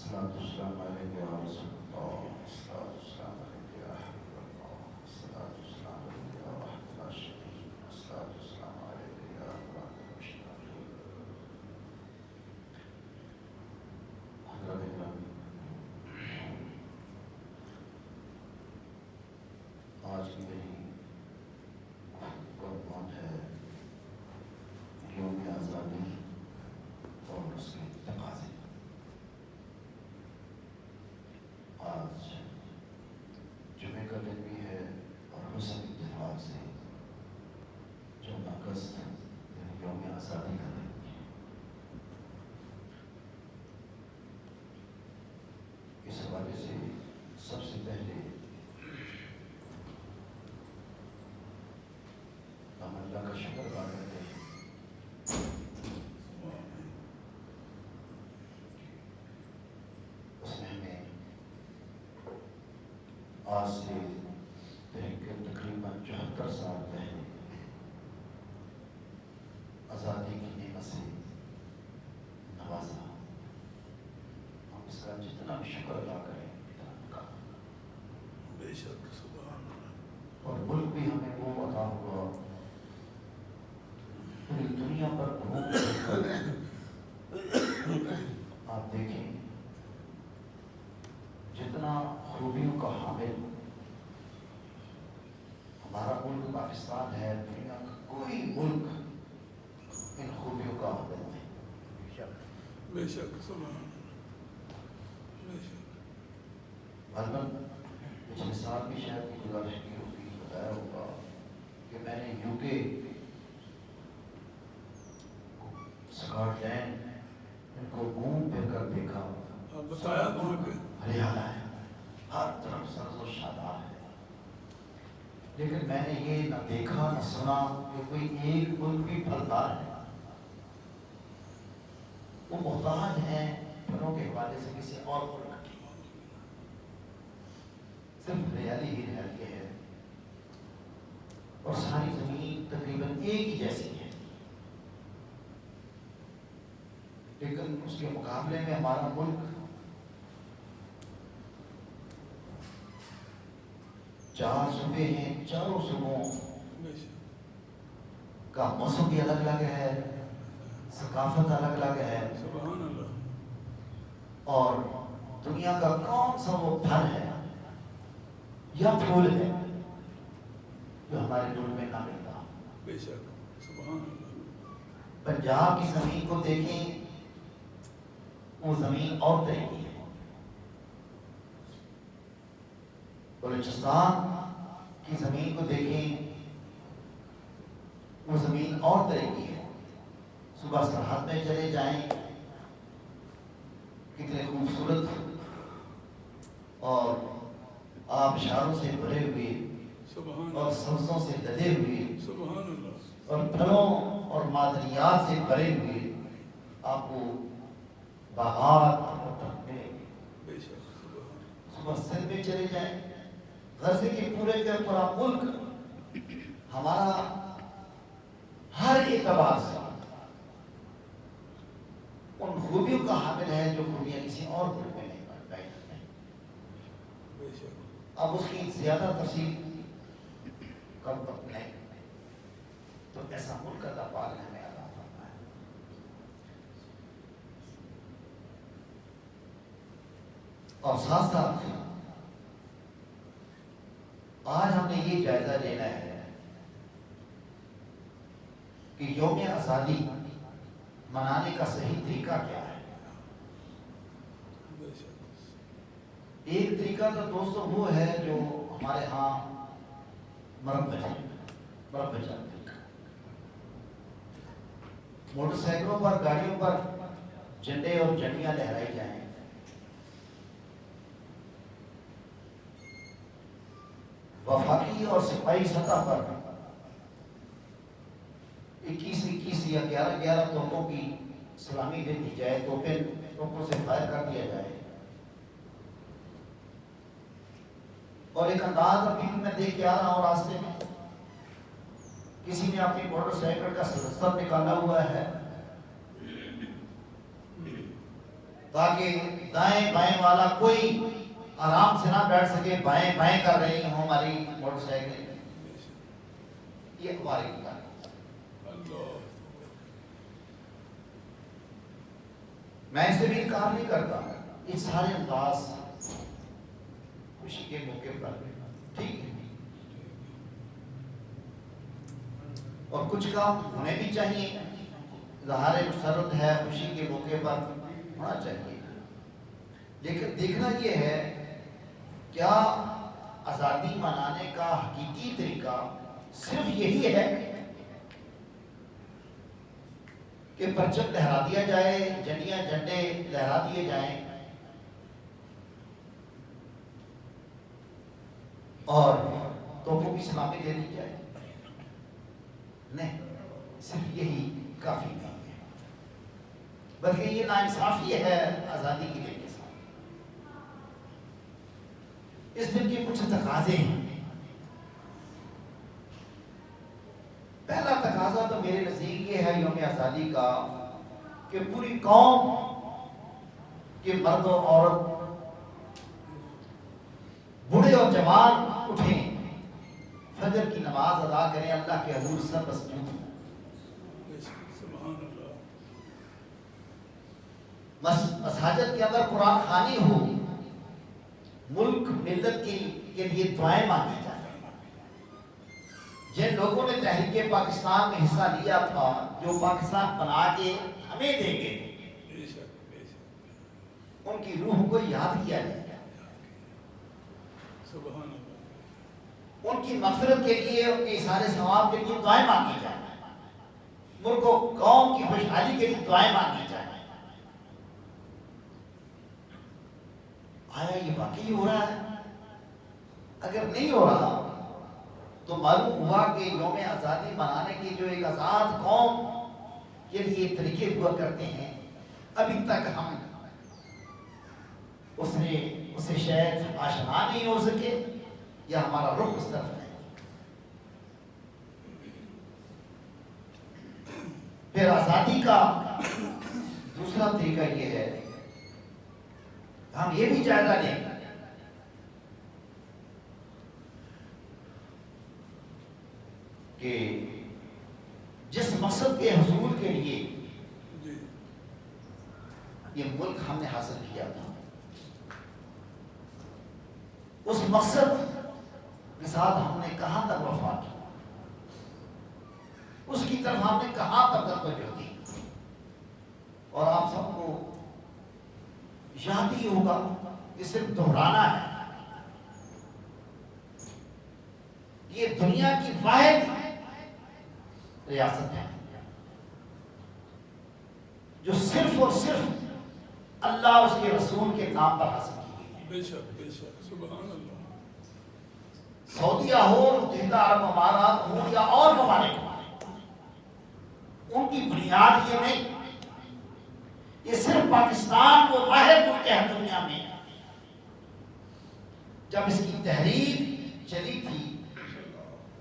الصلاة والسلام عليك يا رسول الله، الصلاة والسلام عليك يا حبيب الله، الصلاة والسلام عليك يا وحد لا شريك، الصلاة والسلام عليك يا أمراض المشتاقين. حضرات گرامی، آج کی میری عنوان ہے یوم آزادی اور اس کے تقاضے۔ آج جمعے کا دن بھی ہے اور حسن اتفاق سے جو اگست یعنی یوم آزادی کا دن بھی ہے۔ اس حوالے سے سب سے پہلے ہم اللہ کا شکر ادا کرتے ہیں اس نے ہمیں آج سے تقریباً 74 سال پہلے آزادی کی نعمت سے نوازا۔ ہم اس کا جتنا بھی شکر ادا کریں اتنا کم۔ بے شک سبحان اللہ۔ اور ملک بھی ہمیں وہ عطا ہوا، پوری دنیا پر گھوم کر آپ دیکھیں جتنا خوبیوں کا حامل ہمارا ملک پاکستان ہے، دنیا کا کوئی ملک ان خوبیوں کا حامل نہیں۔ بے شک سبحان اللہ۔ بے شک غالباً پچھلے سال بھی شاید کی گزارش کی ہوگی، بتایا ہوگا کہ میں نے یو کے، اسکاٹ لینڈ ان کو گھوم پھر کر دیکھا۔ آپ بتایا تو کہ ہریانہ ہے، ہر طرف سبز و شاداب ہے، لیکن میں نے یہ نہ دیکھا نہ سنا کہ کوئی ایک ملک بھی پھلدار ہے۔ وہ محتاج ہیں پھلوں کے حوالے سے کسی اور ملک کی، صرف ہریالی ہی ہریالی ہے اور ساری زمین تقریباً ایک ہی جیسی ہے، لیکن اس کے مقابلے میں ہمارا ملک 4 صوبے ہیں، چاروں صوبوں بے شک کا موسم بھی الگ الگ ہے، ثقافت الگ الگ ہے، سبحان اللہ۔ اور دنیا کا کون سا وہ پھل ہے یا پھول ہے جو ہمارے ملک میں نہ ملتا۔ بے شک سبحان اللہ۔ پنجاب کی زمین کو دیکھیں، وہ زمین اور طرح کی ہے۔ بلوچستان کی زمین کو دیکھیں، وہ زمین اور طرح کی ہے۔ صبح سرحد میں چلے جائیں، کتنے خوبصورت اور آبشاروں سے بھرے ہوئے سبحان اور اللہ۔ سبزوں سے لدے ہوئے سبحان اللہ۔ اور پھلوں اور معدنیات سے بھرے ہوئے آپ کو باغات اور تپے۔ بے شک سبحان اللہ۔ صبح سندھ میں چلے جائیں، غزے کے پورے کا پورا ملک ہمارا ہر اعتبار سے ان خوبیوں کا حامل ہے جو خوبیاں کسی اور ملک میں نہیں پائی جاتی۔ بے شک اب اس کی زیادہ تفصیل کم وقت نہیں، تو ایسا ملک اللہ پاک نے ہمیں عطا فرمایا ہے۔ اور ساتھ ساتھ آج ہم نے یہ جائزہ لینا ہے کہ یوم آزادی منانے کا صحیح طریقہ کیا ہے۔ بے شک ایک طریقہ تو دوستو وہ ہے جو ہمارے ہاں مروج طریقہ، موٹر سائیکلوں پر، گاڑیوں پر جھنڈے اور جھنڈیاں لہرائی جائیں، وفاقی اور صوبائی سطح پر 21 یا 11 توپوں کی سلامی دے دی جائے، توپوں سے فائر کر دیا جائے۔ اور ایک انداز ابھی بھی میں دیکھ کے آ رہا ہوں راستے میں، کسی نے اپنی موٹر سائیکل کا سلسلہ نکالا ہوا ہے تاکہ دائیں بائیں والا کوئی آرام سے نہ بیٹھ سکے. بائیں بائیں کر رہی ہوں ہماری موٹر سائیکل. یہ ہماری کا اللہ میں اسے بھی انکار نہیں کرتا. یہ سارے انداز خوشی کے موقع پر ٹھیک ہے اور کچھ کام ہونے بھی چاہیے. اظہار مسرت ہے خوشی کے موقع پر ہونا چاہیے. لیکن دیکھنا یہ ہے کیا آزادی منانے کا حقیقی طریقہ صرف یہی ہے کہ پرچم لہرا دیا جائے, جھنڈیاں جھنڈے لہرا دیے جائیں اور توپوں کی سلامی دے دی جائے؟ نہیں, صرف یہی کافی نہیں ہے, بلکہ یہ ناانصافی ہے آزادی کے دن کے ساتھ. اس دن کے کچھ تقاضے ہیں. پہلا تقاضا تو میرے نزدیک یہ ہے یوم آزادی کا کہ پوری قوم کے مرد و عورت, بوڑھے اور جوان اٹھیں, فجر کی نماز ادا کریں, اللہ کے حضور سر مسجود ہوں. سبحان اللہ. مساجد کے اندر قرآن خوانی ہو, ملک ملت کے لیے دعائیں مانگی جائیں. جن لوگوں نے تحریک پاکستان میں حصہ لیا تھا, جو پاکستان بنا کے ہمیں دیں گے, ان کی روح کو یاد کیا جائے. سبحان اللہ. ان کی مغفرت کے لیے, ان کے اثار ثواب کے لیے دعائیں مانگی جائیں. ملک و قوم کی خوشحالی کے لیے دعائیں مانگی جائیں. آیا یہ واقعی ہو رہا ہے؟ اگر نہیں ہو رہا تو معلوم ہوا کہ یوم آزادی منانے کی جو ایک آزاد قوم کے لیے طریقے ہوا کرتے ہیں, ابھی تک ہم اسے شاید آشنا نہیں ہو سکے یا ہمارا رخ اس طرف نہیں. پھر آزادی کا دوسرا طریقہ یہ ہے, ہم یہ بھی جائزہ لیں کہ جس مقصد کے حصول کے لیے یہ ملک ہم نے حاصل کیا تھا, اس مقصد کے ساتھ ہم نے کہاں تک وفا کی, اس کی طرف ہم نے کہاں تک توجہ دی. اور آپ سب کو یاد ہی ہوگا کہ صرف دہرانا ہے, یہ دنیا کی واحد ریاست ہے جو صرف اور صرف اللہ اس کے رسول کے نام پر حاصل کی گئی ہے. بے شک بے شک. سبحان اللہ. سعودیہ ہو, متحدہ عرب امارات ہو یا اور ممالک ہو, ان کی بنیاد یہ نہیں, یہ صرف پاکستان وہ واحد ملک ہے دنیا میں جب اس کی تحریک چلی تھی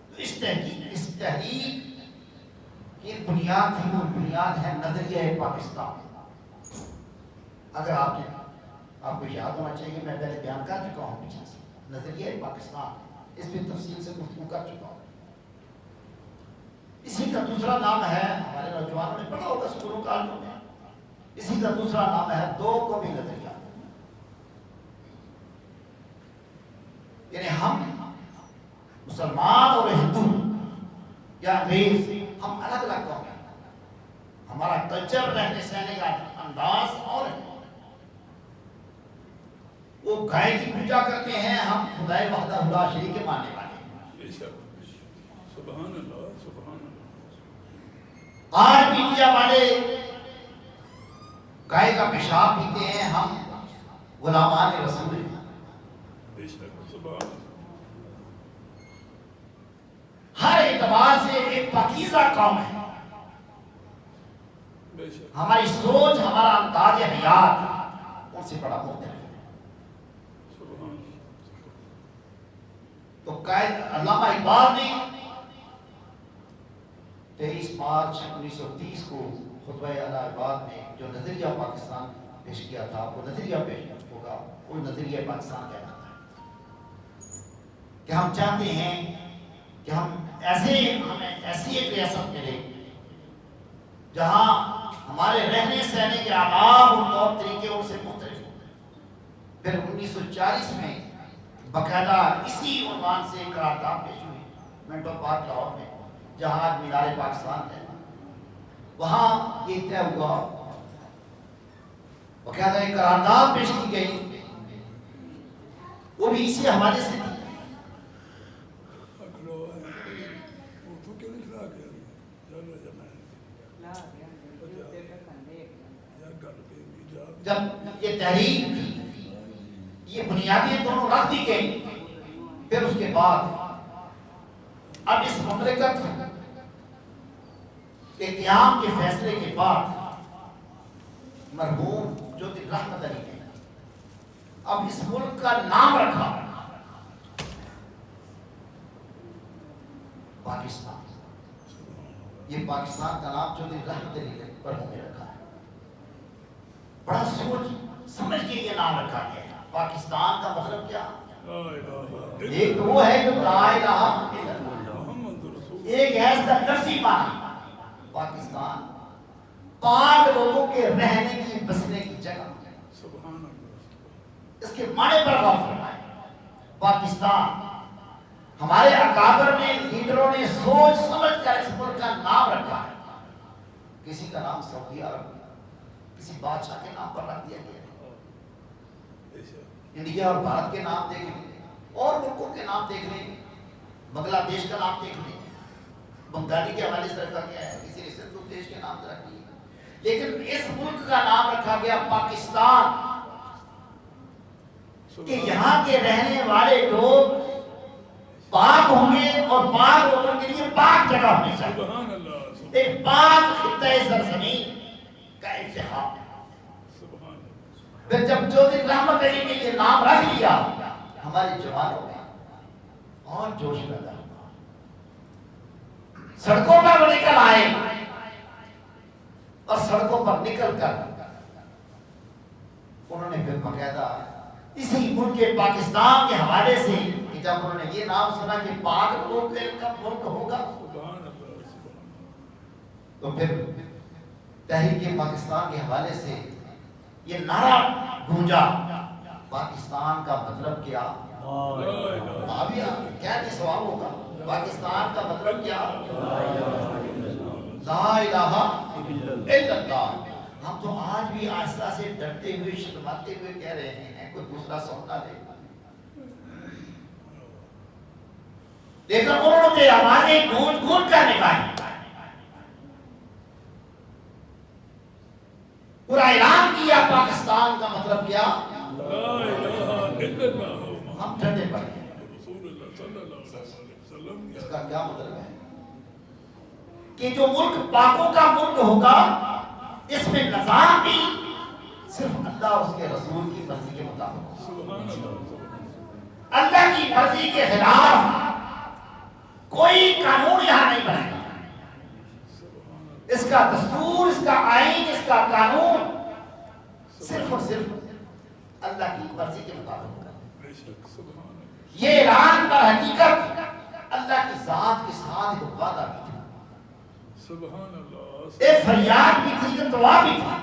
تو اس تحریک کی بنیاد تھی, وہ بنیاد ہے نظریہ پاکستان. اگر آپ کو یاد ہونا چاہیے, میں پہلے بیان کر چکا ہوں پیچھے سے, نظریہ پاکستان, اس پہ تفصیل سے گفتگو کر چکا ہوں. اسی کا دوسرا نام ہے, ہمارے نوجوانوں نے پڑھا ہوگا اسکولوں کالجوں میں, اسی کا دوسرا نام ہے دو قومی نظریہ. یعنی ہم مسلمان اور ہندو یا انگریز ہم الگ الگ قوم ہیں, ہمارا کلچر رہنے سہنے کا انداز اور ہے. وہ گائے کی پوجا کرتے ہیں, ہم خدائے وحدہ لا شریک کے ماننے والے ہیں. سبحان اللہ. سبحان اللہ. آج بھی انڈیا والے گائے کا پیشاب پیتے ہیں, ہم غلامان رسول ہیں. ہر اعتبار سے ایک پاکیزہ قوم ہے. ہماری سوچ, ہمارا انداز حیات ان سے بڑا مختلف ہے. تو قائد علامہ اقبال نے 23 مارچ 1930 کو خطبہ الہ آباد میں جو نظریہ پاکستان پیش کیا تھا، وہ نظریہ پیش ہوگا، وہ نظریہ پاکستان کہلاتا ہے کہ ہم چاہتے ہیں کہ ہمیں ایسی ایک ریاست ملے جہاں ہمارے رہنے سہنے کے آداب اور طور طریقے ان سے مختلف ہوں۔ پھر 1940 میں باقاعدہ اسی عنوان سے قرارداد پیش ہوئی منٹو پارک لاہور میں، جہاں آج مینار پاکستان ہے۔ وہاں یہ طے ہوا، باقاعدہ ایک قرارداد پیش کی گئی، وہ بھی اسی حوالے سے تھی۔ جب یہ تحریک، یہ بنیادیں دونوں رکھ دی گئی، پھر اس کے بعد اب اس مملکت قیام کے فیصلے کے بعد مرحوم جوتی رحمت علی نے اب اس ملک کا نام رکھا پاکستان۔ یہ پاکستان کا نام جوتی رحمت علی نے مرحوم نے رکھا ہے۔ بڑا سوچ سمجھ کے یہ نام رکھا گیا ہے۔ پاکستان کا مطلب کیا؟ ایک وہ ہے جو لا الہ الا اللہ، ایک ہے اس کا لفظی معنی پاکستان، پاک لوگوں کے رہنے کی بسنے کی جگہ۔ اس کے معنی پر غور فرمائیں۔ پاکستان ہمارے اکابر نے، لیڈروں نے سوچ سمجھ کر اس ملک کا نام رکھا ہے۔ کسی کا نام سعودی عرب، کسی بادشاہ کے نام پر رکھ دیا گیا۔ انڈیا اور بھارت کے نام دیکھ لیں، اور ملکوں کے نام دیکھ لیں، بنگلہ دیش کا نام دیکھ لیں، بنگالی کے حوالے سے رکھا گیا ہے، کسی نے سندھ دیش کے نام سے رکھ دیا، لیکن اس ملک کا نام رکھا گیا پاکستان کہ یہاں کے رہنے والے لوگ پاک ہوں گے، اور پاک لوگوں کے لیے پاک جگہ ہونی چاہیے، ایک پاک خطہ سرزمین کا انتخاب۔ پھر جب جوتی رحمت علی نے یہ نام رکھ لیا، ہمارے جوانوں میں اور جوش پیدا ہوا، سڑکوں پر وہ نکل آئے، اور سڑکوں پر نکل کر انہوں نے پھر باقاعدہ اسی ملک کے پاکستان کے حوالے سے کہ جب انہوں نے یہ نام سنا کہ پاک لوگ کا ملک ہوگا، تو پھر تحریک پاکستان کے حوالے سے یہ نعرہ گونجا، پاکستان کا مطلب کیا؟ کیا سواب ہوگا؟ پاکستان کا مطلب کیا؟ لا الہ الا اللہ۔ ہم تو آج بھی آہستہ سے ڈرتے ہوئے، شرماتے ہوئے کہہ رہے ہیں، کوئی دوسرا سننا لے، لیکن انہوں نے آوازیں گونج گونج کر نکالی، پورا اعلان کیا پاکستان کا مطلب کیا؟ ہم ٹھنڈے پڑ گئے۔ اس کا کیا مطلب ہے کہ جو ملک پاکوں کا ملک ہوگا، اس میں نظام بھی صرف اللہ اور اس کے رسول کی مرضی کے مطابق ہوگا، اللہ کی مرضی کے خلاف کوئی قانون یہاں نہیں بنے گا۔ اس کا دستور، اس کا آئین، اس کا قانون صرف اور صرف اللہ کی مرضی کے مطابق ہوگا۔ یہ اعلان پر حقیقت اللہ کی ذات کے ساتھ ایک وعدہ بھی تھا، ایک فریاد بھی تھی، ایک دعا بھی تھی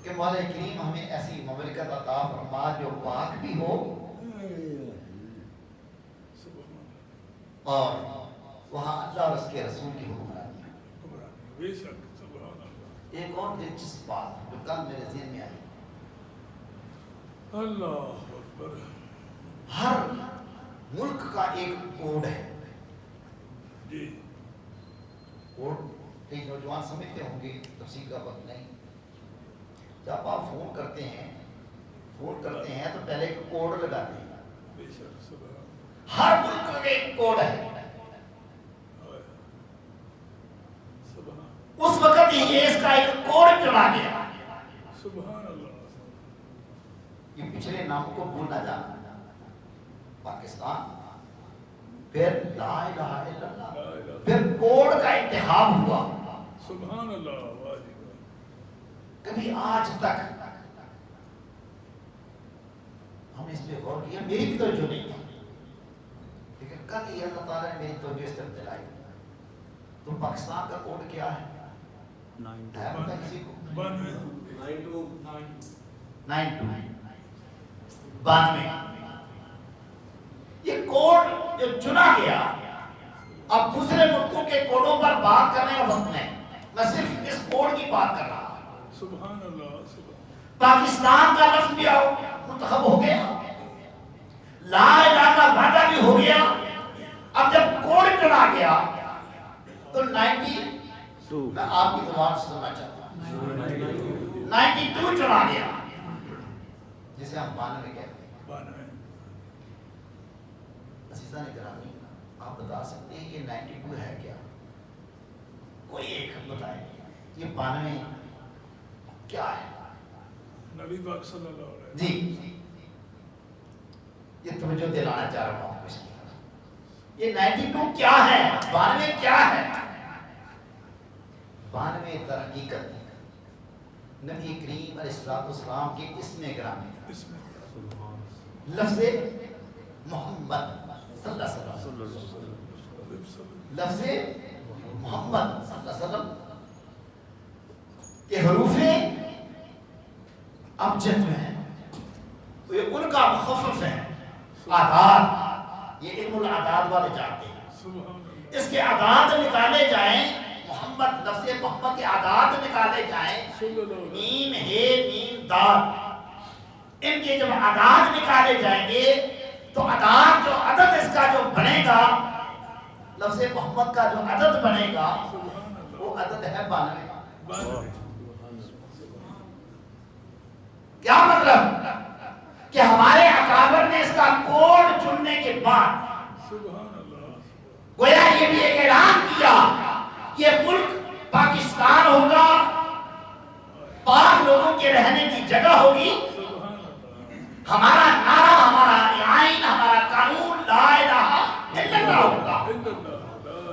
کہ مولا کریم ہمیں ایسی مملکت عطا فرما جو پاک بھی ہو اور وہاں اللہ اور اس کے رسول کی حکمرانی ہے۔ ایک اور دلچسپ بات جو کل میرے ذہن میں آئی، اللہ اکبر، ہر ملک کا ایک کوڈ ہے۔ جی کوڈ کئی نوجوان سمجھتے ہوں گے، تفصیل کا وقت نہیں۔ جب آپ فون کرتے ہیں تو پہلے ایک کوڈ لگاتے ہیں، ہر ملک کا ایک کوڈ ہے۔ اس وقت ہی یہ اس کا ایک کوڈ چلا گیا، یہ پچھلے ناموں کو بھول نہ جانا، پاکستان، پھر لا الہ الا اللہ، پھر کوڈ کا انتخاب ہوا۔ سبحان اللہ، کبھی آج تک ہم اس پہ غور کیا، میری بھی توجہ نہیں تھی، لیکن کل یہ اللہ تعالیٰ نے میری توجہ اس طرف دلائی. تو پاکستان کا کوڈ کیا ہے پتہ کسی کو؟ 92 یہ کوڈ جو چنا گیا. اب دوسرے ملکوں کے کوڈوں پر بات کرنے کا وقت نہیں، میں صرف اس کوڈ کی بات کر رہا ہوں. سبحان اللہ. پاکستان کا لفظ بھی منتخب ہو گیا، لا الہ کا وعدہ بھی ہو گیا. اب جب کوڈ چنا گیا تو 92 میں آپ کی زبان سننا چاہتا ہوں. 92 چنا گیا جسے ہم 92 کہتے ہیں. عزیزان گرامی، آپ بتا سکتے ہیں یہ 92 ہے کیا؟ کوئی ایک بتائے یہ 92 کیا ہے؟ نبی پاک صلی اللہ علیہ وسلم. جی یہ توجہ دلانا چاہ رہا ہوں اس کی. یہ 92 کیا ہے؟ 92 کیا ہے؟ 92 در حقیقت نبی کریم علیہ السلام کے اسم گرامی لفظ محمد صلی اللہ علیہ وسلم، لفظ محمد صلی اللہ علیہ وسلم کے حروف ابجد میں ہیں. تو یہ ان کا مخفف ہے. اعداد، یہ علم الاعداد والے جانتے ہیں. اس کے اعداد نکالے جائیں، محمد لفظ محمد کے اعداد نکالے جائیں، میم ہے میم دال، ان کے جب اعداد نکالے جائیں گے تو اعداد جو عدد اس کا جو بنے گا، لفظ محمد کا جو عدد بنے گا وہ عدد ہے 92. کیا مطلب کہ ہمارے اکابر نے اس کا کوڈ چننے کے بعد گویا یہ بھی ایک اعلان کیا یہ ملک پاکستان ہوگا، پاک لوگوں کے رہنے کی جگہ ہوگی. ہمارا نعرہ، ہمارا آئین، ہمارا قانون لا الہ الا اللہ ہوگا.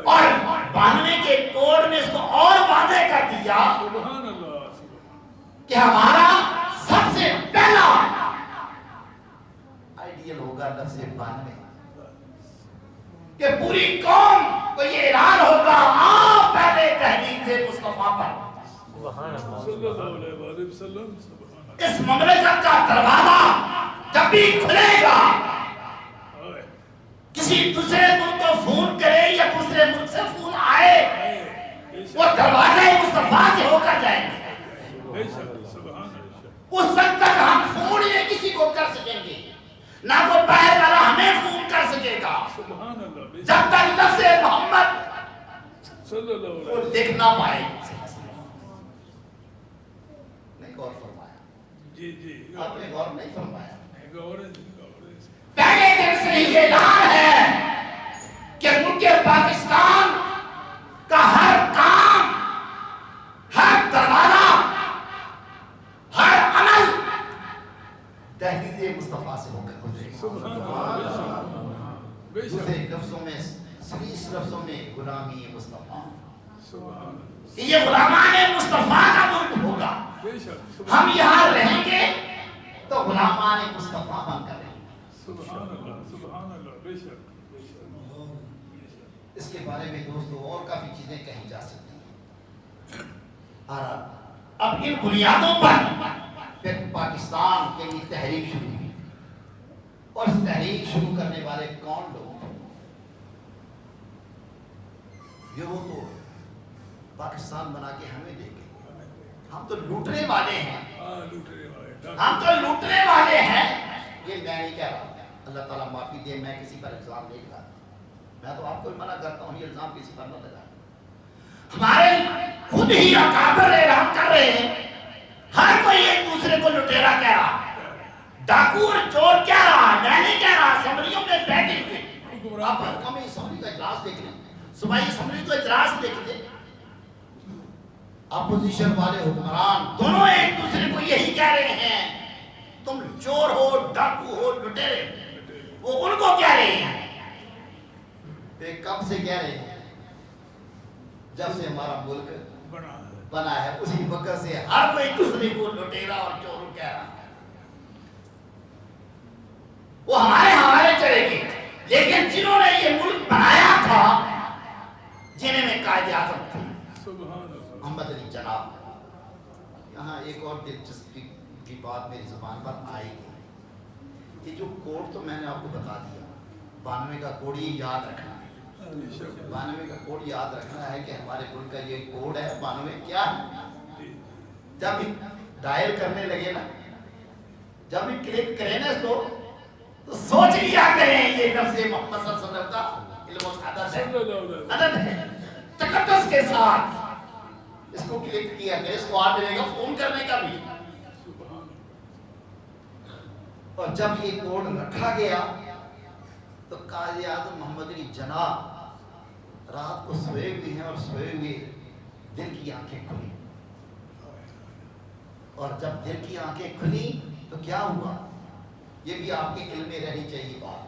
اور 92 کے کوڈ نے اس کو اور واضح کر دیا کہ ہمارا سب سے پہلا آئیڈیل ہوگا لفظ 92، کہ پوری قوم کو یہ اعلان ہوگا آپ پہلے تحریک مصطفیٰ پر. اس مملکت کا دروازہ جب بھی کھلے گا، کسی دوسرے ملک کو فون کرے یا دوسرے ملک سے فون آئے، وہ دروازے مصطفیٰ سے ہو کر جائیں گے. اس وقت تک ہم فون ہی کسی کو کر سکیں گے، نہ کوئی باہر والا ہمیں فون کر سکے گا، جب تک لفظ محمد وہ لکھ نہ پائے. نہیں غور فرمایا؟ آپ نے غور نہیں فرمایا؟ پہلے دن سے ہی یہ اعلان ہے کہ ملک پاکستان کا ہر کام، ہر دروازہ، ہر عمل تحریک مصطفیٰ سے ہو کر گزرے گا. دوسرے لفظوں میں، سلیس لفظوں میں غلامی مصطفیٰ، یہ غلامان مصطفیٰ کا ملک ہوگا. ہم یہاں رہیں گے تو غلامان مصطفیٰ بن کر رہیں گے. اس کے بارے میں دوستو اور کافی چیزیں کہی جا سکتی ہیں. اب ان بنیادوں پر پھر پاکستان کے لیے تحریک شروع ہوئی. اور اس تحریک شروع کرنے والے کون لوگ؟ یہ وہ تو پاکستان بنا کے ہمیں دے گئے. ہم تو لوٹنے والے ہیں، ہم تو لوٹنے والے ہیں. یہ میں نہیں کہہ رہا، اللہ تعالیٰ معافی دے، میں کسی پر الزام نہیں لگا. میں تو آپ کو منع کرتا ہوں یہ الزام کسی پر نہ لگا. ہمارے خود ہی اکابر اعلان کر رہے ہیں، ہر کوئی ایک دوسرے کو لٹیرا کہہ رہا، ڈاکو اور چور کہہ رہا. میں نہیں کہہ رہا، اسمبلیوں میں بیٹھے ہوئے آپ ہمیں اسمبلی کا اجلاس دیکھ لیں، صوبائی اسمبلی کا اجلاس دیکھ لیں، اپوزیشن والے حکمران دونوں ایک دوسرے کو یہی کہہ رہے ہیں تم چور ہو، ڈاکو ہو، لٹیرے. وہ ان کو کہہ رہے ہیں. کب سے کہہ رہے ہیں؟ جب سے ہمارا ملک بنا ہے اسی وقت سے ہر کوئی دوسرے کو لٹیرا اور چور کہہ رہا ہے. وہ ہمارے ہمارے چلے گی، لیکن جنہوں نے یہ ملک بنایا تھا، جنہیں میں قائد اعظم تھے محمد علی جناح. یہاں ایک اور دلچسپی کی بات میری زبان پر آئے گی. یہ جو کوڈ تو میں نے آپ کو بتا دیا، 92 کا کوڈ، یہ یاد رکھنا ہے. 92 کا کوڈ یاد رکھنا ہے کہ ہمارے ملک کا یہ کوڈ ہے. 92 کیا ہے؟ جب ڈائل کرنے لگے نا، جب بھی کلک کریں نا اس کو، تو سوچ لیا کریں یہ لفظ محمد صلی اللہ علیہ وسلم کا علم و عدد ہے، عدد ہے. تقدس کے ساتھ اس کو کلک کیا کریں. اس کو ملے گا فون کرنے کا بھی. اور جب یہ کوڈ رکھا گیا تو قائد اعظم محمد علی جناح رات کو سوئے ہوئے ہیں، اور سوئے ہوئے دل کی آنکھیں کھلی. اور جب دل کی آنکھیں کھلی تو کیا ہوا، یہ بھی آپ کے علم میں رہنی چاہیے بات.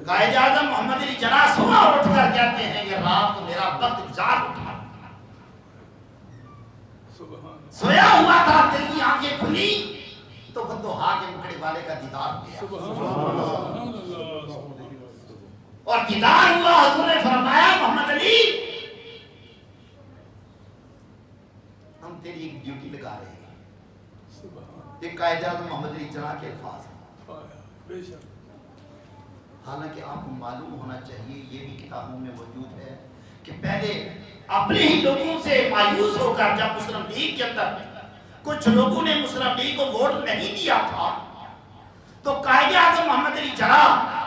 قائد اعظم محمد علی جناح صبح اٹھ کر کہتے ہیں کہ رات کو میرا وقت جاگ اٹھا، سویا ہوا تھا، دل کی آنکھیں کھلی تو فتوحا کے مکڑے والے کا دیدار ہو گیا. اور دیدار ہوا، حضور نے فرمایا محمد علی ہم تیری ایک ڈیوٹی لگا رہے ہیں. یہ قائد اعظم محمد علی جناح کے الفاظ ہیں. حالانکہ آپ کو معلوم ہونا چاہیے، یہ بھی کتابوں میں موجود ہے کہ پہلے اپنے ہی لوگوں سے مایوس ہو کر جب مسلم لیگ کے اندر کچھ لوگوں نے مسلم لیگ کو ووٹ نہیں دیا تھا، تو قائد اعظم محمد علی جناح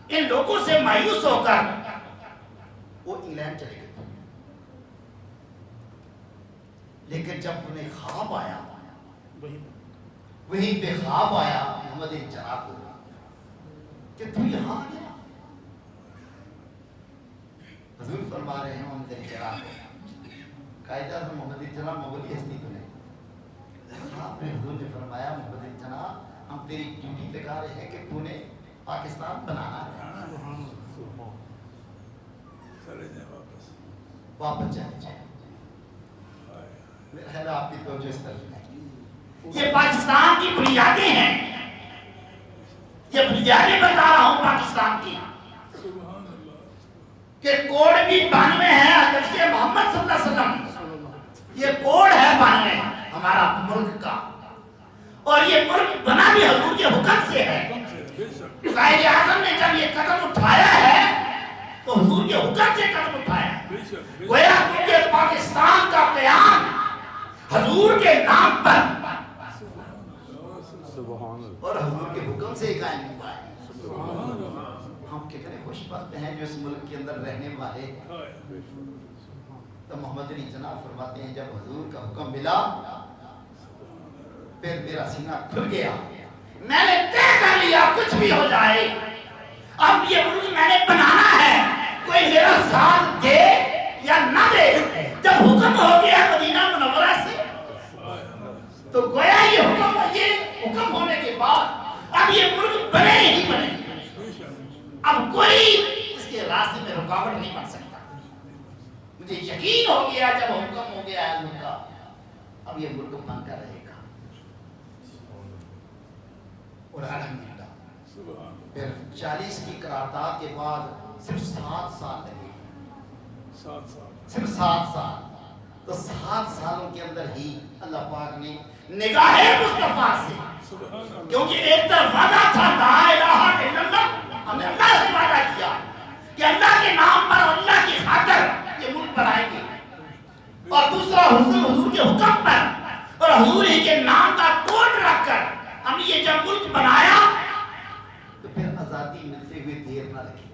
ان لوگوں سے مایوس ہو کر وہ انگلینڈ چلے گئے. لیکن جب انہیں خواب آیا، وہیں پہ خواب آیا محمد علی جناح کو کہ تو یہاں آ گیا. حضور فرما رہے ہیں محمد علی جناح کو، قائد اعظم محمد علی جناح مغلی ہستی تو نہیں. آپ نے حضور نے فرمایا محمد علی جناح ہم تیری ڈیوٹی لگا رہے ہیں کہ تو نے پاکستان بنانا ہے، واپس جانے چاہیے. میرا خیال ہے آپ کی توجہ اس طرف ہے. یہ پاکستان کی بنیادیں ہیں، یہ بنیادیں بتا رہا ہوں پاکستان کی، کہ کوڈ بھی 92 ہے لفظ محمد صلی اللہ علیہ وسلم. یہ کوڈ ہے 92 ہمارا ملک کا، اور یہ ملک بنا بھی حضور کے حکم سے ہے. قائد اعظم نے جب یہ قدم اٹھایا ہے تو حضور کے حکم سے قدم اٹھایا ہے. گویا کہ پاکستان کا قیام حضور کے نام پر اور حضور کے حکم سے ہی قائم ہوا ہے. ہم کتنے خوش بخت ہیں جو اس ملک کے اندر رہنے والے. تو محمد علی جناح فرماتے ہیں جب حضور کا حکم ملا پھر میرا سینہ کھل گیا. میں نے طے کر لیا کچھ بھی ہو جائے، اب یہ ملک میں نے بنانا ہے، کوئی میرا ساتھ دے یا نہ دے. جب حکم ہو گیا مدینہ منورہ سے تو گویا یہ حکم ہونے کے بعد اب یہ ملک بنے ہی بنے. اب کوئی اس کے راستے میں رکاوٹ نہیں بن سکتا. مجھے یقین ہو گیا جب حکم ہو گیا ہے ملک کا، اب یہ ملک بن کر رہے گا. اور الحمدللہ پھر 40 کی قرارداد کے بعد صرف 7 سال لگے. صرف 7 سال. تو 7 سالوں کے اندر ہی اللہ پاک نے نگاہ مصطفیٰ سے، کیونکہ ایک طرف وعدہ تھا لا الہ الا اللہ، ہم نے اللہ سے وعدہ کیا کہ اللہ کے نام پر اور اللہ کی خاطر یہ ملک بنائیں گے، اور دوسرا حضور کے حکم پر اور حضور ہی کے نام کا کوڈ رکھ کر ہم نے یہ جب ملک بنایا تو پھر آزادی ملتے ہوئے دیر نہ لگی.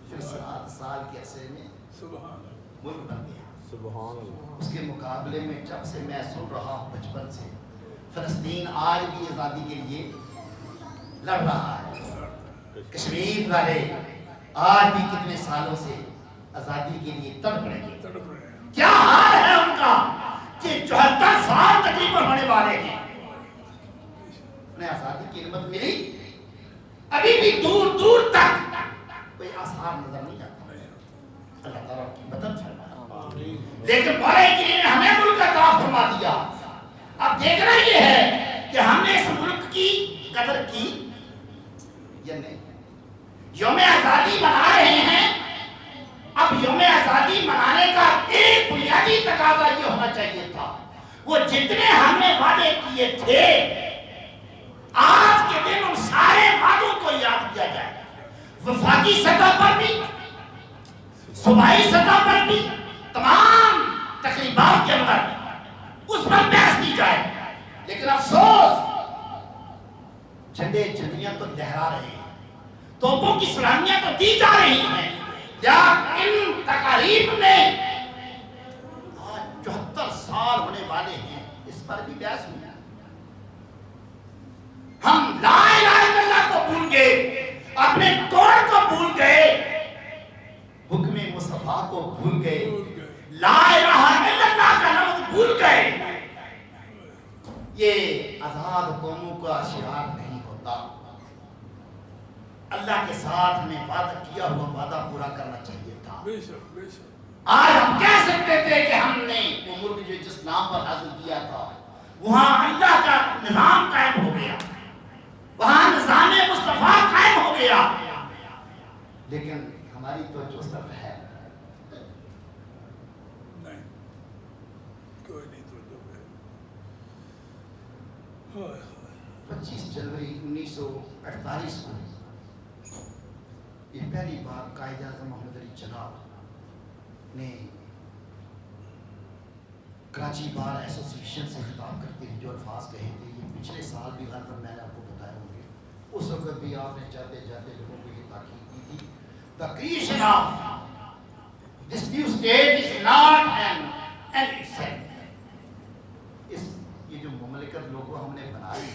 پھر 7 سال کے عرصے میں ملک بن گیا. اس کے مقابلے میں جب سے میں سن رہا ہوں بچپن سے، فلسطین آج بھی آزادی کے لیے لڑ رہا ہے. کشمیر والے آج بھی کتنے سالوں سے آزادی کے لیے تڑپ رہے ہیں. کیا حال ہے ان کا کہ 74 سال تقریباً ہونے والے ہیں، انہیں آزادی کی نعمت ملی، ابھی بھی دور دور تک کوئی آثار نظر نہیں آتا. اللہ تعالیٰ کی مدد فرمائے. لیکن مولا کریم نے ہمیں ملک عطا فرما دیا. اب دیکھنا یہ ہے کہ ہم نے اس ملک کی قدر کی یا نہیں. یوم آزادی منا رہے ہیں. اب یوم آزادی منانے کا ایک بنیادی تقاضا یہ ہونا چاہیے تھا، وہ جتنے ہم نے وعدے کیے تھے آج کے دن ان سارے وعدوں کو یاد کیا جائے. وفاقی سطح پر بھی، صوبائی سطح پر بھی، تمام تقریبات کے اندر اس پر بحث کی جائے. لیکن افسوس جھنڈے جھنڈیاں تو لہرا رہے ہیں، توپوں کی سلامیاں تو دی جا رہی ہیں، یا ان تقاریب میں 74 سال ہونے والے ہیں، اس پر بھی بحث ہوئی. ہم لا الہ الا اللہ کو بھول گئے، اپنے توڑ کو بھول گئے، حکم مصطفیٰ کو بھول گئے، لا الہ الا اللہ کا لفظ بھول گئے. یہ آزاد قوموں کا شعار نہیں ہوتا. اللہ کے ساتھ ہمیں وعدہ کیا ہوا وعدہ پورا کرنا چاہیے تھا. آج ہم کہہ سکتے تھے کہ ہم نے وہ ملک جو جس نام پر حاصل کیا تھا وہاں اللہ کا نظام قائم ہو گیا، وہاں نظام مصطفیٰ قائم ہو گیا. لیکن ہماری توجہ صرف ہے نہیں، کوئی نہیں توجہ ہے. 25 جنوری 1948 کو یہ پہلی بار قائد اعظم محمد علی جناح نے کراچی بار ایسوسی ایشن سے خطاب کرتے ہوئے جو الفاظ کہے تھے، یہ پچھلے سال بھی غالباً میں نے آپ کو بتایا ہوں گے. اس وقت بھی آپ نے جاتے جاتے لوگوں کو یہ تاکید کی تھی، the creation of this new state is not an end itself. یہ جو مملکت لوگوں ہم نے بنائی،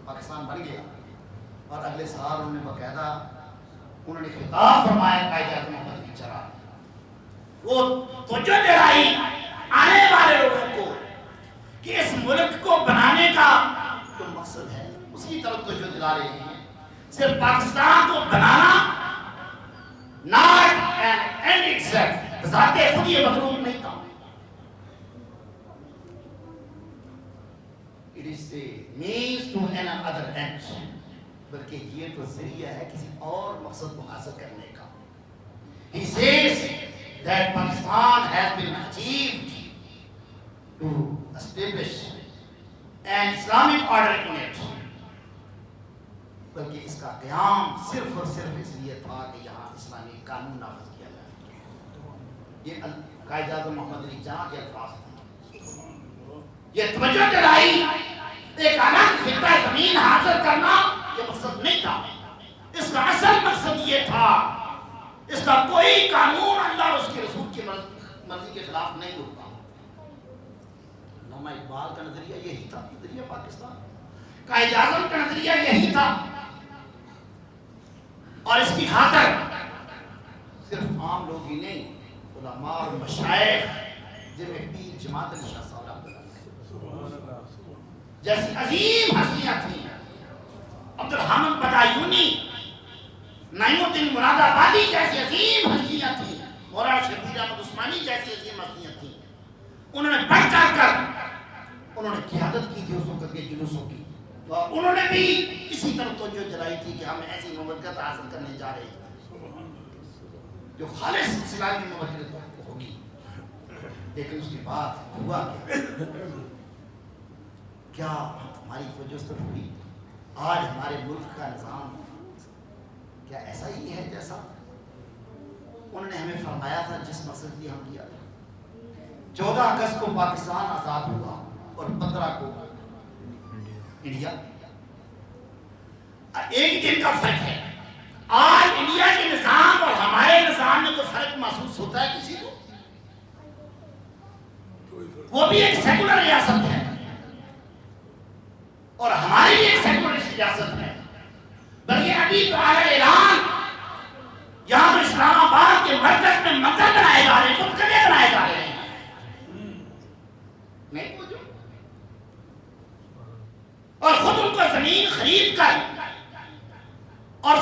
پاکستان بن گیا، اور اگلے سال انہوں نے باقاعدہ انہوں نے خطاب فرمایا قائد اعظم محمد علی جناح، وہ توجہ دلائی آنے والے لوگوں کو کہ اس ملک کو بنانے کا جو مقصد ہے اس کی طرف توجہ دلا رہے ہیں. صرف پاکستان کو بنانا not an end itself، ذات خود یہ مطلوب نہیں تھا. It is a means to another end، بلکہ یہ تو ذریعہ ہے کسی اور مقصد کو حاصل کرنے کا. He says that Pakistan has been achieved to establish an Islamic order in it، بلکہ اس کا قیام صرف اور صرف اس لیے تھا کہ یہاں اسلامی قانون نافذ کیا جائے. یہ قائد اعظم محمد علی جناح کے الفاظ تھے. یہ توجہ دلائی ایک الگ خطہ زمین حاصل کرنا یہ مقصد نہیں تھا. اس کا اصل مقصد یہ تھا اس کا کوئی قانون اللہ اور اس کے رسول کی مرضی کے خلاف نہیں ہوتا. علامہ اقبال کا نظریہ یہی تھا، نظریہ پاکستان. قائد اعظم کا نظریہ یہی تھا، اور اس کی خاطر صرف عام لوگ ہی نہیں، علماء اور مشائخ جن میں پیر جماعت علی شاہ صاحب جیسی عظیم ہستیاں تھیں، عبد الحامد بدایونی، نعیم الدین مراد آبادی جیسی عظیم ہستیاں تھیں، مولانا شبیر احمد عثمانی جیسی عظیم ہستیاں تھیں. انہوں نے بڑھ چڑھ کر انہوں نے قیادت کی تھی اس وقت کے جلوسوں کی، اور انہوں نے بھی اسی طرح توجہ دلائی تھی کہ ہم ایسی مملکت حاصل کرنے جا رہے ہیں جو خالص اسلامی مملکت ہوگی. لیکن اس کے بعد ہوا کیا ہماری توجہ سے ہوئی؟ آج ہمارے ملک کا نظام کیا ایسا ہی ہے جیسا انہوں نے ہمیں فرمایا تھا، جس مقصد کی ہم کیا تھا؟ 14 اگست کو پاکستان آزاد ہوا اور 15 کو انڈیا. ایک دن کا فرق ہے. آج انڈیا کے نظام اور ہمارے نظام میں کوئی فرق محسوس ہوتا ہے کسی کو؟ وہ بھی ایک سیکولر ریاست ہے اور ہماری بھی ایک سیکولر ریاست ہے. بلکہ ابھی تو اعلیٰ اعلان یہاں تو اسلام آباد کے مرکز میں مندر بنائے جا رہے ہیں، خودکرے بنائے جا رہے ہیں. نہیں پوچھو، اور خود ان کو زمین خرید کر اور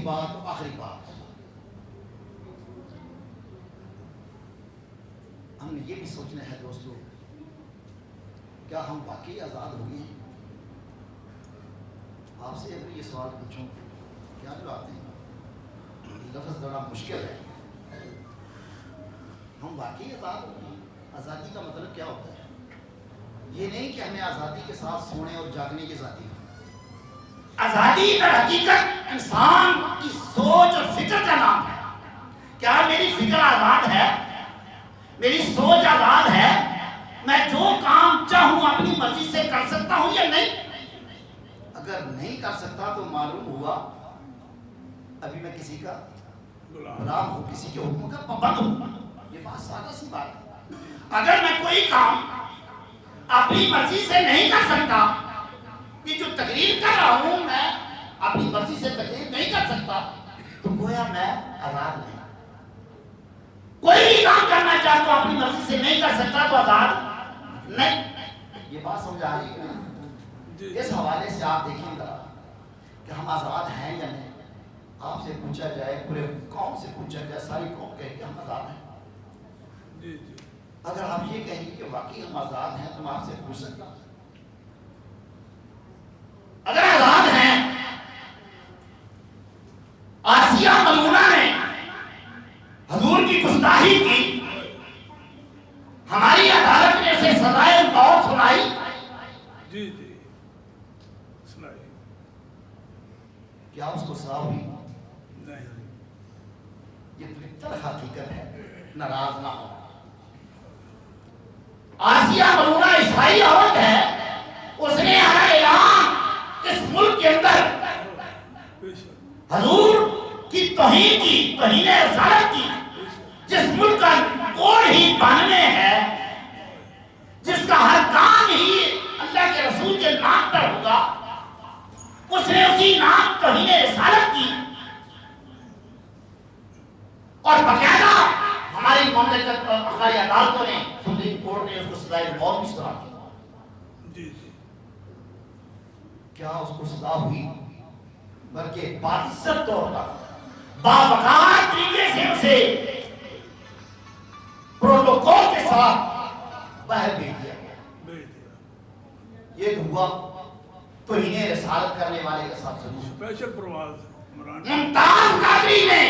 بات اور آخری بات، ہم نے یہ بھی سوچنا ہے دوستو، کیا ہم واقعی آزاد ہو گئے ہیں؟ آپ سے اگر یہ سوال پوچھوں کیا جواب دیں؟ لفظ بڑا مشکل ہے. ہم واقعی آزاد ہو گئے ہیں؟ آزادی کا مطلب کیا ہوتا ہے؟ یہ نہیں کہ ہمیں آزادی کے ساتھ سونے اور جاگنے کی آزادی ہو. آزادی در حقیقت انسان کی سوچ اور فکر کا نام ہے. کیا میری فکر آزاد ہے؟ میری سوچ آزاد ہے؟ میں جو کام چاہوں اپنی مرضی سے کر سکتا ہوں یا نہیں؟ اگر نہیں کر سکتا تو معلوم ہوا ابھی میں کسی کا غلام ہوں، کسی کے حکم کا پابند ہوں. یہ بات سادہ سی بات ہے. اگر میں کوئی کام اپنی مرضی سے نہیں کر سکتا، یہ جو تقریر کر رہا ہوں میں اپنی مرضی سے تقریر نہیں کر سکتا، تو گویا میں آزاد نہیں. کوئی بھی کام کرنا چاہتا ہوں اپنی مرضی سے نہیں کر سکتا تو آزاد نہیں. یہ بات سمجھ آ رہی ہے نا؟ اس حوالے سے آپ دیکھیں گا کہ ہم آزاد ہیں یا نہیں. آپ سے پوچھا جائے، پورے قوم سے پوچھا جائے، ساری قوم کہے کہ ہم آزاد ہیں. اگر آپ یہ کہیں گے کہ واقعی ہم آزاد ہیں تو میں آپ سے پوچھ سکتا ہوں، اگر آزاد ہیں، آسیہ ملعونہ نے حضور کی گستاخی کی، ہماری عدالت نے اسے سزائے موت سنائی، جی سنائی، کیا اس کو سزا ہوئی؟ نہیں. یہ تلخ حقیقت ہے، ناراض نہ ہو. آسیہ ملعونہ عیسائی عورت ہے، اس نے اعلان اس ملک کے اندر حضور کی توہین کی، توہین رسالت کی. جس ملک کا کوڑ ہی بننے ہے، جس کا ہر کام ہی اللہ کے رسول کے نام پر ہوگا، اس نے اسی نام توہین رسالت کی. اور باقاعدہ ہماری مملکت، ہماری عدالتوں نے، سپریم کورٹ نے اس کو سزائے موت بھی سنا دی. کیا اس کو سزا ہوئی؟ بلکہ باعزت طور پر، باوقار طریقے سے اسے پروٹوکول کے ساتھ باہر بھیج دیا گیا. یہ ہوا تو انہیں رسالت کرنے والے کے ساتھ اسپیشل پرواز ممتاز قادری نے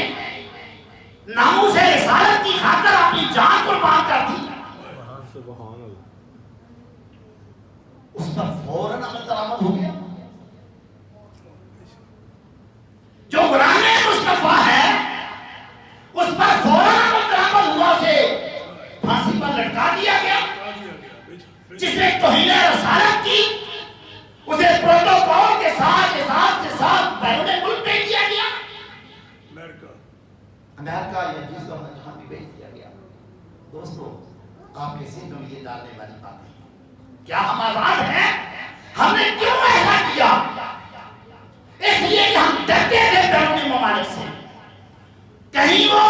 ناموس رسالت کی خاطر اپنی جان قربان کر دی. اس پر فوراً عمل درآمد ہو گیا. جو غلام مصطفیٰ ہے اس پر فوراً عمل درآمد ہوا، اسے پھانسی پر لٹکا دیا گیا. جس نے توہین رسالت کی اسے پروٹوکول کے ساتھ، اعزاز کے ساتھ بیرون ملک بھیج دیا گیا، امریکہ یا جس کا جہاں بھی بھیج دیا گیا. دوستو، آپ کے ذہنوں میں یہ ڈالنے والی بات ہے، کیا ہم آزاد ہیں؟ ہم نے کیوں ایسا کیا؟ اس لیے کہ ہم ڈرتے تھے بیرونی ممالک سے، کہیں وہ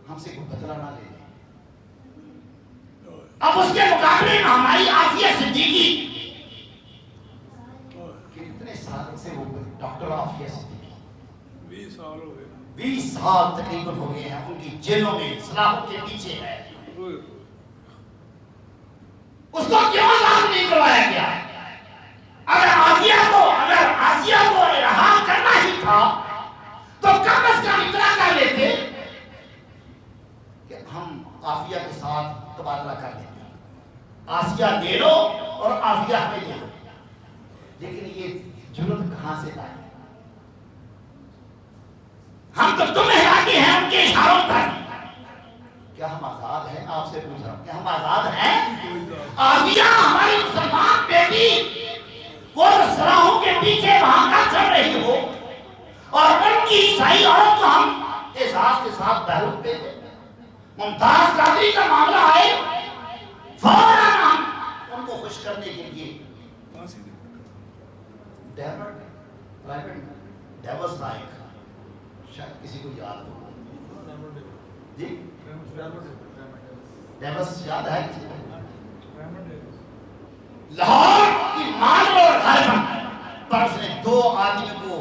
ہم سے کوئی بدلہ نہ لے لیں. اب اس کے مقابلے میں ہماری آسیہ صدیقی، کتنے سال سے وہ ڈاکٹر آسیہ صدیقی 20 سال ہو گئے، 20 سال تقریباً ہو گئے ہیں ان کی جیلوں میں، سلاخوں کے پیچھے ہے. اس کو کیوں آزاد نہیں کروایا گیا؟ اگر آسیہ کو رہا کرنا ہی تھا تو کم از کم اتنا کر لیتے کہ ہم آسیہ کے ساتھ تبادلہ کر لیتے، آسیہ دے لو اور آسیہ ہمیں دے لو. لیکن یہ جرت کہاں سے آئی؟ ہم تو تم حیاتی ہیں ان کے اشاروں پر. کیا ہم آزاد ہیں؟ آپ سے پوچھ رہا ہوں، کیا ہم آزاد ہیں؟ آسیہ ہماری مسلمان بیٹی وہ سراہوں کے پیچھے وہاں کا چل رہی ہو اور ان کی عیسائی عورت کو ہم احساس کے ساتھ بیرون پہ دیں. ممتاز قادری کا معاملہ آئے فوراً ہم ان کو خوش کرنے کے لیے ڈیوس نائک، شاید کسی کو یاد ہو، جی ڈیوس یاد ہے کسی کو؟ لاہور کی مال اور غربت پر اس نے 2 آدمیوں کو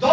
2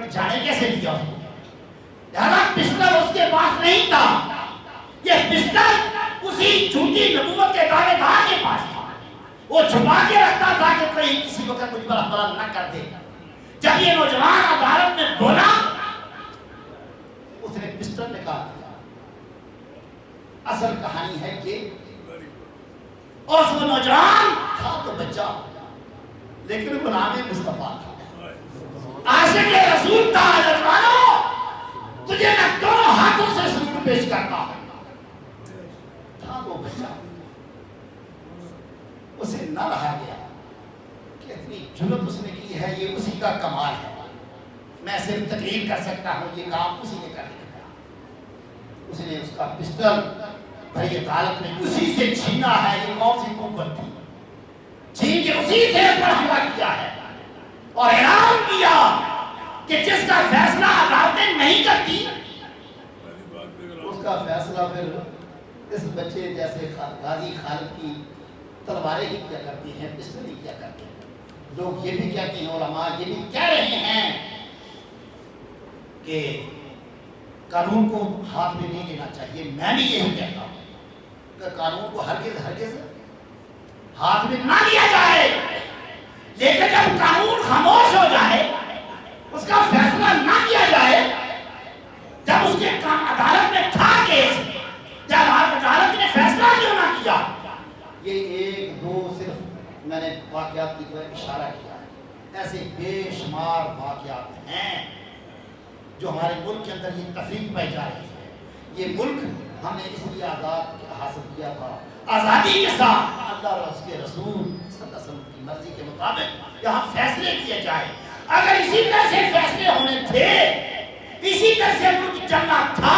انہوں نے جانے کیسے دیا اس کو؟ لہذا پسٹل اس کے پاس نہیں تھا، یہ پسٹل اسی جھوٹی نبوت کے دعوے دار کے پاس تھا، وہ چھپا کے رکھتا تھا کہ کہیں کسی وقت مجھ پر حملہ نہ کر دے۔ جب یہ نوجوان عدالت میں بولا اس نے پسٹل نکال دیا۔ اصل کہانی ہے کہ اور وہ نوجوان تھا تو بچہ لیکن غلام مصطفیٰ تھا، عاشق رسول تھا۔ نوجوانوں تجھے میں دونوں ہاتھوں سے سلوٹ پیش کرتا ہوں، تھا وہ بچہ، اسے نہ رہا گیا کہ اتنی جرت اس نے کی ہے، یہ اسی کا کمال ہے، میں صرف تقریر کر سکتا ہوں، یہ کام اسی نے کر دیا۔ اس نے اس کا پسٹل بھری عدالت میں اسی سے چھینا ہے، یہ کون سی قوت تھی، چھین کے اسی سے اس پر حملہ کیا ہے اور اعلان کیا کہ جس کا فیصلہ عدالتیں نہیں کرتی اس کا فیصلہ پھر اس بچے جیسے غازی خالد کی تلواریں ہی کیا کرتی ہیں، پسٹل ہی کیا کرتے ہیں۔ لوگ یہ بھی کہتے ہیں، علماء یہ بھی کہہ رہے ہیں کہ قانون کو ہاتھ میں نہیں لینا چاہیے۔ میں بھی یہی کہتا ہوں کہ قانون کو ہرگز ہاتھ میں نہ لیا جائے، لیکن جب قانون خاموش ہو جائے، اس کا فیصلہ نہ کیا جائے، جب اس کے عدالت میں تھا کیس، جب عدالت نے فیصلہ کیوں نہ کیا؟ یہ ایک دو صرف میں نے واقعات کی طرف اشارہ کیا ہے، ایسے بے شمار واقعات ہیں جو ہمارے ملک کے اندر یہ تفریق پائی جا رہی ہے۔ یہ ملک ہم نے اس لیے آزاد حاصل کیا تھا، آزادی کے ساتھ اللہ اور اس کے رسول صلی اللہ علیہ وسلم کی مرضی کے مطابق یہاں فیصلے کیے جائے۔ اگر اسی طرح سے فیصلے ہونے تھے، اسی طرح سے ملک چلنا تھا،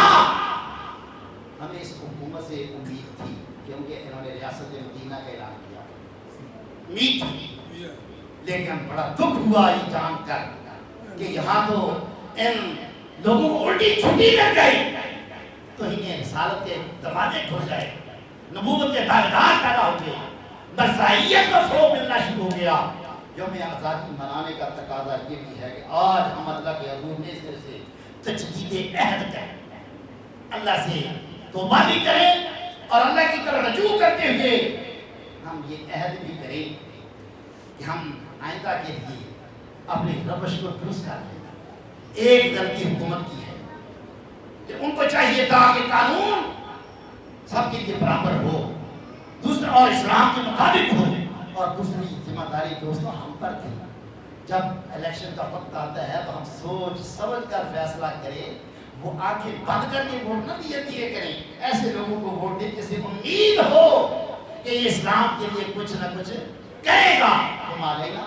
ہمیں اس حکومت سے امید تھی کیونکہ انہوں نے ریاست مدینہ کا اعلان کیا، امید تھی، لیکن بڑا دکھ ہوا یہ جان کر کہ یہاں تو ان لوگوں کو الٹی چھٹی لگ گئی، تو انہیں رسالت کے دروازے کھل گئے، نبوت کے دعویدار پیدا ہو گئے، مسیحیت کو فروغ ملنا شروع ہو گیا۔ یوم آزادی منانے کا تقاضا یہ بھی ہے کہ آج ہم اللہ کے حضور میں سے تجدید عہد کریں، اللہ سے توبہ بھی کریں اور اللہ کی طرف رجوع کرتے ہوئے ہم یہ عہد بھی کریں کہ ہم آئندہ کے لیے اپنی روش کو درست کر لیں۔ ایک غلطی حکومت کی ہے کہ ان کو چاہیے تھا کہ قانون سب کے لیے برابر ہو، دوسرا اور اسلام کے مطابق ہو، اور دوسری ذمہ داری دوستوں ہم پر تھی۔ جب الیکشن کا وقت آتا ہے تو ہم سوچ سمجھ کر فیصلہ کریں، وہ آنکھیں بند کر کے ووٹ نہ دیے کریں، ایسے لوگوں کو ووٹ دیں جس سے امید ہو کہ یہ اسلام کے لیے کچھ نہ کچھ کرے گا، تو مانے گا۔